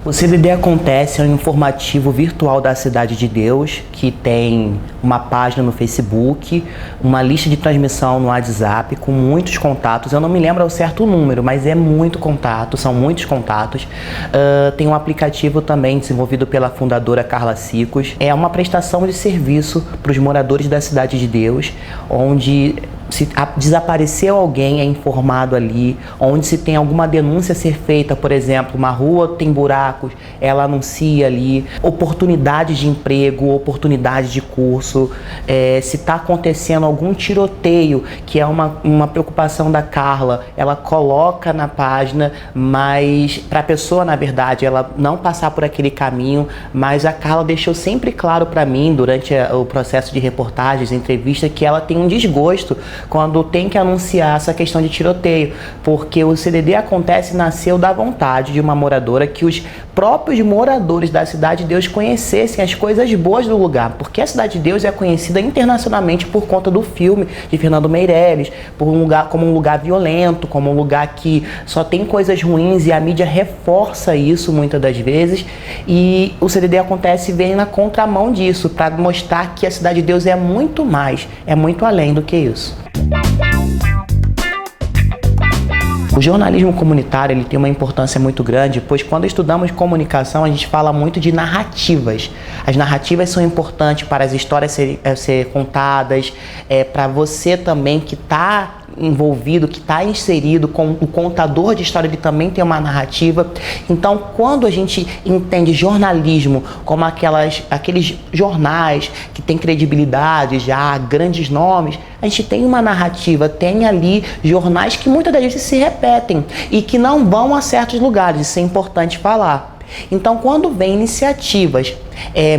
O CDD Acontece é um informativo virtual da Cidade de Deus, que tem uma página no Facebook, uma lista de transmissão no WhatsApp com muitos contatos. Eu não me lembro ao certo o número, mas é muito contato, são muitos contatos. Tem um aplicativo também desenvolvido pela fundadora Carla Cicos. É uma prestação de serviço para os moradores da Cidade de Deus, onde se desapareceu alguém é informado ali, onde se tem alguma denúncia a ser feita, por exemplo, uma rua tem buracos, ela anuncia ali, oportunidades de emprego, oportunidades de curso, se está acontecendo algum tiroteio, que é uma preocupação da Carla, ela coloca na página, mas para a pessoa, na verdade, ela não passar por aquele caminho, mas a Carla deixou sempre claro para mim, durante o processo de reportagens, entrevista, que ela tem um desgosto quando tem que anunciar essa questão de tiroteio, porque o CDD Acontece nasceu da vontade de uma moradora que os próprios moradores da Cidade de Deus conhecessem as coisas boas do lugar, porque a Cidade de Deus é conhecida internacionalmente por conta do filme de Fernando Meirelles, como um lugar violento, como um lugar que só tem coisas ruins, e a mídia reforça isso muitas das vezes, e o CDD Acontece vem na contramão disso, para mostrar que a Cidade de Deus é muito mais, é muito além do que isso. O jornalismo comunitário ele tem uma importância muito grande, pois quando estudamos comunicação a gente fala muito de narrativas. As narrativas são importantes para as histórias ser contadas, para você também que está envolvido, que está inserido com o contador de história, ele também tem uma narrativa. Então, quando a gente entende jornalismo como aqueles jornais que têm credibilidade, já grandes nomes, a gente tem uma narrativa, tem ali jornais que muitas das vezes se repetem e que não vão a certos lugares, isso é importante falar. Então, quando vem iniciativas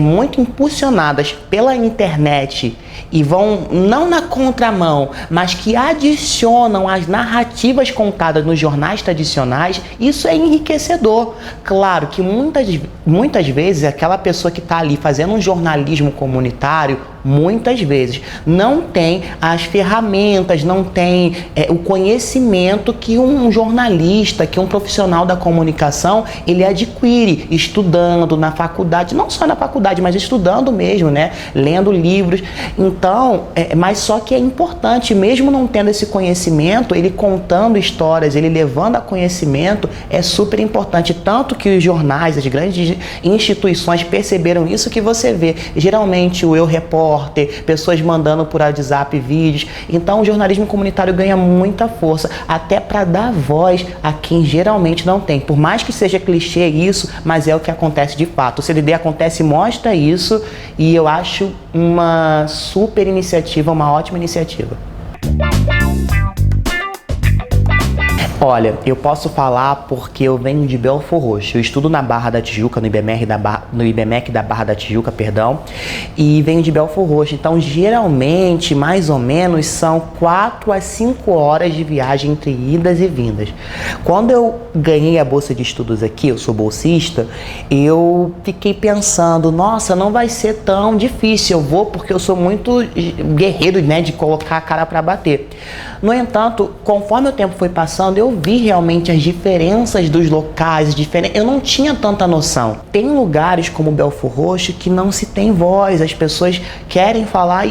muito impulsionadas pela internet e vão não na contramão, mas que adicionam as narrativas contadas nos jornais tradicionais, isso é enriquecedor. Claro que muitas vezes aquela pessoa que está ali fazendo um jornalismo comunitário, muitas vezes não tem as ferramentas, não tem o conhecimento que um jornalista, que um profissional da comunicação, ele adquire estudando na faculdade, não só na faculdade, mas estudando mesmo, né? Lendo livros. Então, mas só que é importante, mesmo não tendo esse conhecimento, ele contando histórias, ele levando a conhecimento, é super importante. Tanto que os jornais, as grandes instituições perceberam isso, que você vê geralmente o Eu Repórter, pessoas mandando por WhatsApp vídeos. Então o jornalismo comunitário ganha muita força, até para dar voz a quem geralmente não tem. Por mais que seja clichê isso, mas é o que acontece de fato. O CDD Acontece mostra isso, e eu acho uma super iniciativa, uma ótima iniciativa. Olha, eu posso falar porque eu venho de Belford Roxo. Eu estudo na Barra da Tijuca, no IBMEC da Barra da Tijuca, perdão, e venho de Belford Roxo. Então, geralmente, mais ou menos, são 4 a 5 horas de viagem entre idas e vindas. Quando eu ganhei a bolsa de estudos aqui, eu sou bolsista, eu fiquei pensando, nossa, não vai ser tão difícil, eu vou porque eu sou muito guerreiro, né, de colocar a cara para bater. No entanto, conforme o tempo foi passando, eu vi realmente as diferenças dos locais, eu não tinha tanta noção. Tem lugares como Belford Roxo que não se tem voz, as pessoas querem falar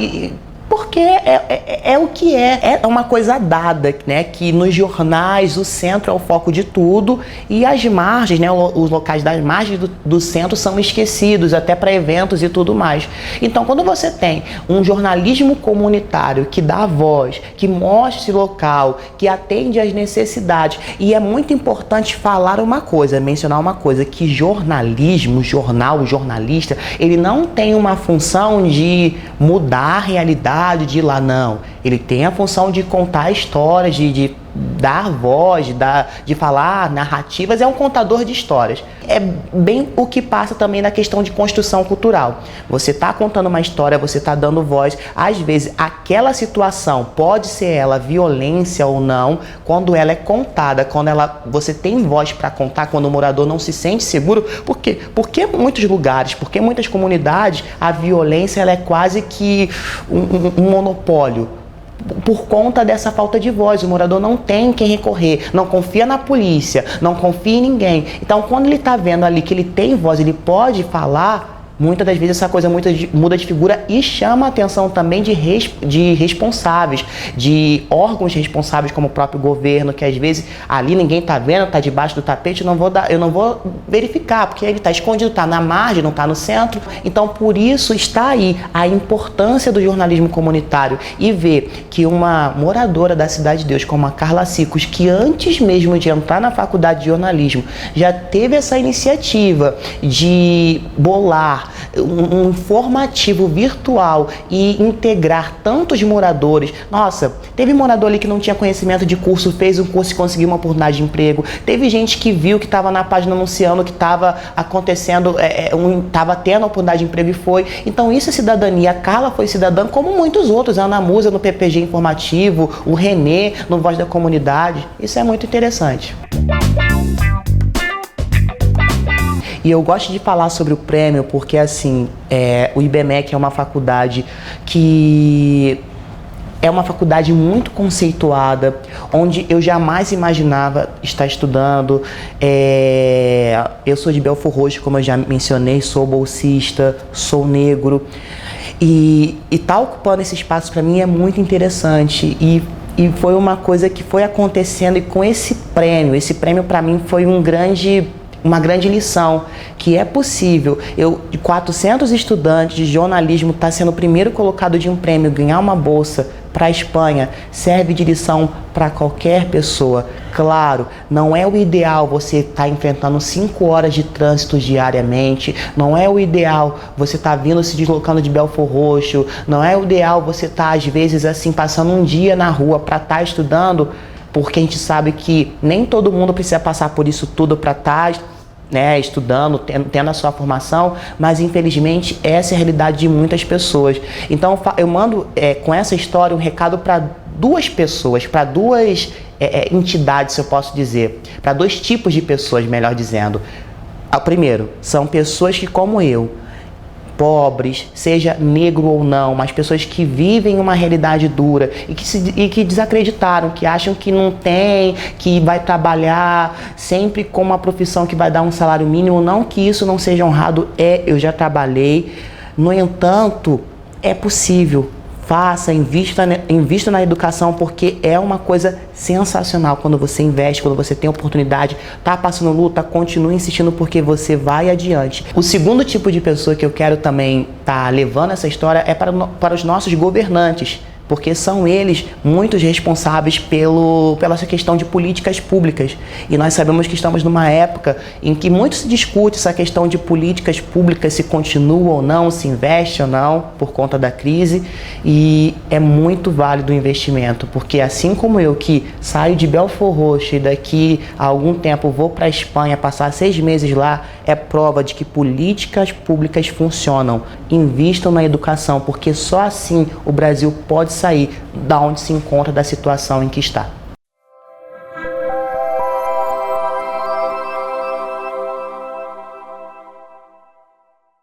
porque é o que é uma coisa dada, né? Que nos jornais o centro é o foco de tudo e as margens, né? Os locais das margens do centro são esquecidos, até para eventos e tudo mais. Então, quando você tem um jornalismo comunitário que dá voz, que mostra esse local, que atende às necessidades, e é muito importante mencionar uma coisa, que jornalismo, o jornalista, ele não tem uma função de mudar a realidade, de ir lá, não. Ele tem a função de contar histórias, de dar voz, de falar narrativas, é um contador de histórias. É bem o que passa também na questão de construção cultural. Você está contando uma história, você está dando voz. Às vezes, aquela situação, pode ser ela violência ou não, quando ela é contada, quando você tem voz para contar, quando o morador não se sente seguro. Por quê? Porque muitos lugares, porque muitas comunidades, a violência ela é quase que um monopólio. por conta dessa falta de voz. O morador não tem quem recorrer, não confia na polícia, não confia em ninguém. Então, quando ele está vendo ali que ele tem voz, ele pode falar, muitas das vezes essa coisa muda de figura e chama a atenção também de responsáveis, de órgãos responsáveis como o próprio governo, que às vezes ali ninguém está vendo, está debaixo do tapete, eu não vou verificar, porque ele está escondido, está na margem, não está no centro. Então, por isso está aí a importância do jornalismo comunitário e ver que uma moradora da Cidade de Deus, como a Carla Cicos, que antes mesmo de entrar na faculdade de jornalismo, já teve essa iniciativa de bolar um informativo virtual e integrar tantos moradores. Nossa, teve morador ali que não tinha conhecimento de curso, fez um curso e conseguiu uma oportunidade de emprego. Teve gente que viu que estava na página anunciando que estava acontecendo, estava tendo a oportunidade de emprego e foi. Então isso é cidadania. A Carla foi cidadã como muitos outros. A Ana Musa no PPG Informativo, o Renê no Voz da Comunidade. Isso é muito interessante. E eu gosto de falar sobre o prêmio porque, assim, o IBMEC é uma faculdade que é uma faculdade muito conceituada, onde eu jamais imaginava estar estudando. Eu sou de Belford Roxo, como eu já mencionei, sou bolsista, sou negro. E estar ocupando esse espaço para mim é muito interessante. E foi uma coisa que foi acontecendo, e com esse prêmio para mim foi uma grande lição, que é possível de 400 estudantes de jornalismo estar sendo o primeiro colocado de um prêmio, ganhar uma bolsa para a Espanha, serve de lição para qualquer pessoa. Claro, não é o ideal você estar enfrentando 5 horas de trânsito diariamente, não é o ideal você estar vindo, se deslocando de Belford Roxo, não é o ideal você estar, às vezes, assim, passando um dia na rua para estar estudando, porque a gente sabe que nem todo mundo precisa passar por isso tudo para estar estudando, tendo a sua formação, mas infelizmente essa é a realidade de muitas pessoas. Então eu mando com essa história um recado para duas pessoas, para duas entidades, se eu posso dizer, para 2 tipos de pessoas, melhor dizendo. Primeiro, são pessoas que, como eu, pobres, seja negro ou não, mas pessoas que vivem uma realidade dura e que desacreditaram, que acham que não tem, que vai trabalhar sempre com uma profissão que vai dar um salário mínimo. Não que isso não seja honrado, eu já trabalhei. No entanto, é possível. Faça, invista na educação, porque é uma coisa sensacional quando você investe, quando você tem oportunidade, tá passando luta, continue insistindo, porque você vai adiante. O segundo tipo de pessoa que eu quero também estar levando essa história é para os nossos governantes, porque são eles muitos responsáveis pela essa questão de políticas públicas. E nós sabemos que estamos numa época em que muito se discute essa questão de políticas públicas, se continua ou não, se investe ou não, por conta da crise. E é muito válido o investimento, porque assim como eu, que saio de Belford Roxo e daqui a algum tempo vou para a Espanha, passar 6 meses lá, é prova de que políticas públicas funcionam. Invistam na educação, porque só assim o Brasil pode sair da onde se encontra, da situação em que está.